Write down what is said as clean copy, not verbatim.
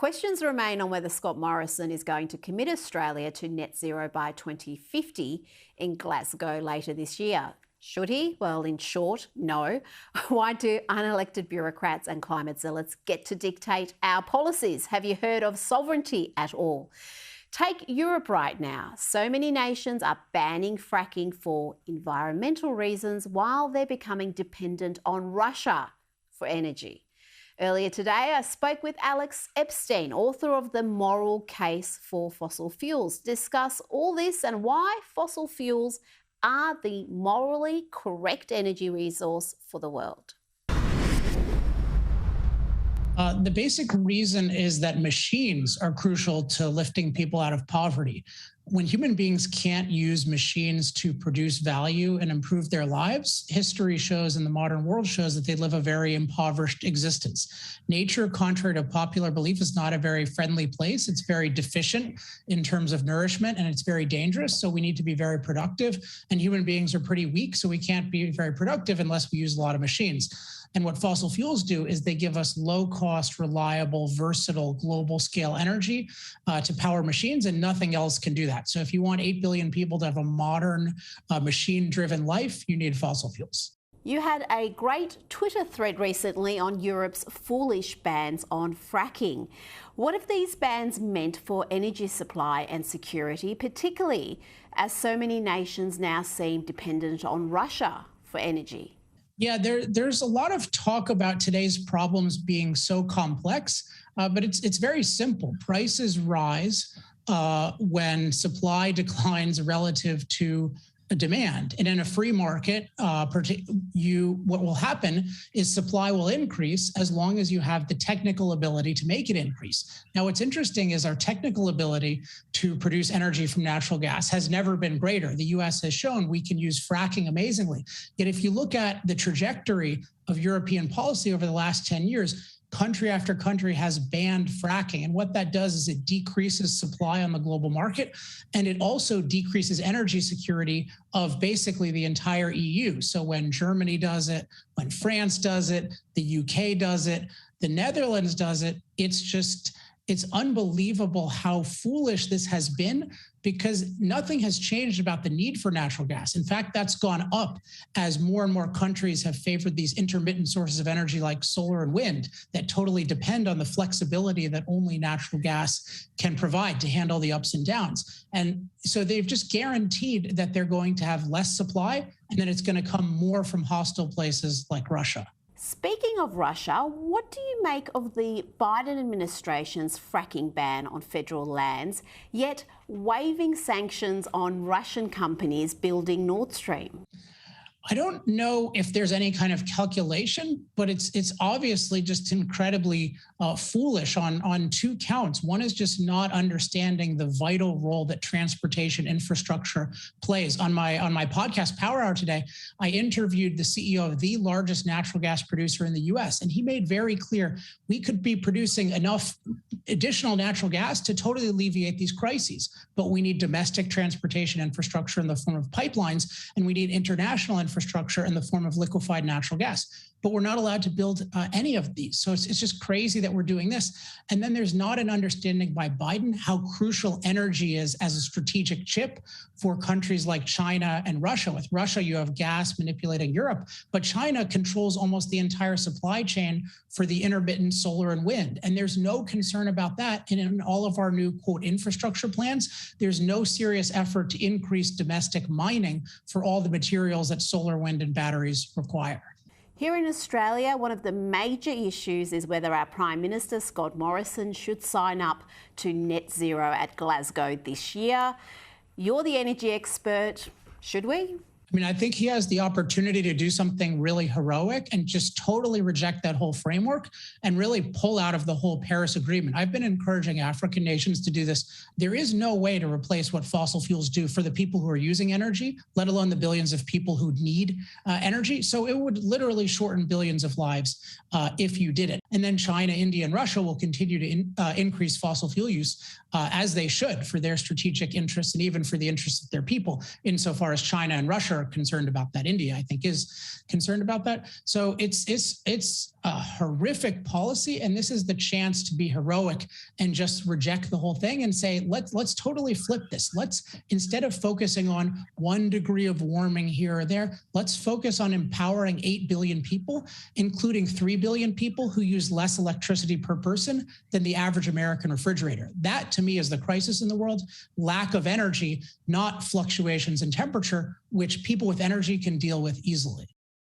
Questions remain on whether Scott Morrison is going to commit Australia to net zero by 2050 in Glasgow later this year. Should he? Well, in short, no. Why do unelected bureaucrats and climate zealots get to dictate our policies? Have you heard of sovereignty at all? Take Europe right now. So many nations are banning fracking for environmental reasons while they're becoming dependent on Russia for energy. Earlier today, I spoke with Alex Epstein, author of The Moral Case for Fossil Fuels, to discuss all this and why fossil fuels are the morally correct energy resource for the world. The basic reason is that machines are crucial to lifting people out of poverty. When human beings can't use machines to produce value and improve their lives, history shows and the modern world shows that they live a very impoverished existence. Nature, contrary to popular belief, is not a very friendly place. It's very deficient in terms of nourishment, and it's very dangerous. So we need to be very productive. And human beings are pretty weak, so we can't be very productive unless we use a lot of machines. And what fossil fuels do is they give us low-cost, reliable, versatile, global-scale energy to power machines, and nothing else can do that. So if you want 8 billion people to have a modern, machine-driven life, you need fossil fuels. You had a great Twitter thread recently on Europe's foolish bans on fracking. What have these bans meant for energy supply and security, particularly as so many nations now seem dependent on Russia for energy? Yeah, there's a lot of talk about today's problems being so complex, but it's very simple. Prices rise when supply declines relative to demand. And in a free market, what will happen is supply will increase as long as you have the technical ability to make it increase. Now, what's interesting is our technical ability to produce energy from natural gas has never been greater. The US has shown we can use fracking amazingly. Yet if you look at the trajectory of European policy over the last 10 years, country after country has banned fracking. And what that does is it decreases supply on the global market, and it also decreases energy security of basically the entire EU. So when Germany does it, when France does it, the UK does it, the Netherlands does it, it's unbelievable how foolish this has been, because nothing has changed about the need for natural gas. In fact, that's gone up as more and more countries have favored these intermittent sources of energy like solar and wind that totally depend on the flexibility that only natural gas can provide to handle the ups and downs. And so they've just guaranteed that they're going to have less supply, and then it's going to come more from hostile places like Russia. Speaking of Russia, what do you make of the Biden administration's fracking ban on federal lands, yet waiving sanctions on Russian companies building Nord Stream? I don't know if there's any kind of calculation, but it's obviously just incredibly foolish on two counts. One is just not understanding the vital role that transportation infrastructure plays. On my podcast, Power Hour today, I interviewed the CEO of the largest natural gas producer in the US, and he made very clear we could be producing enough additional natural gas to totally alleviate these crises. But we need domestic transportation infrastructure in the form of pipelines, and we need international infrastructure in the form of liquefied natural gas. But we're not allowed to build any of these. So it's just crazy that we're doing this. And then there's not an understanding by Biden how crucial energy is as a strategic chip for countries like China and Russia. With Russia, you have gas manipulating Europe, but China controls almost the entire supply chain for the intermittent solar and wind. And there's no concern about that. And in all of our new, quote, infrastructure plans, there's no serious effort to increase domestic mining for all the materials that solar, wind, and batteries require. Here in Australia, one of the major issues is whether our Prime Minister, Scott Morrison, should sign up to net zero at Glasgow this year. You're the energy expert. Should we? I mean, I think he has the opportunity to do something really heroic and just totally reject that whole framework and really pull out of the whole Paris Agreement. I've been encouraging African nations to do this. There is no way to replace what fossil fuels do for the people who are using energy, let alone the billions of people who need energy. So it would literally shorten billions of lives if you did it. And then China, India, and Russia will continue to increase fossil fuel use as they should for their strategic interests and even for the interests of their people, insofar as China and Russia are concerned about that. India, I think, is concerned about that. So it's a horrific policy, and this is the chance to be heroic and just reject the whole thing and say, let's totally flip this. Let's, instead of focusing on 1 degree of warming here or there, let's focus on empowering 8 billion people, including 3 billion people who use less electricity per person than the average American refrigerator. That, to me, is the crisis in the world: lack of energy, not fluctuations in temperature, which people with energy can deal with easily.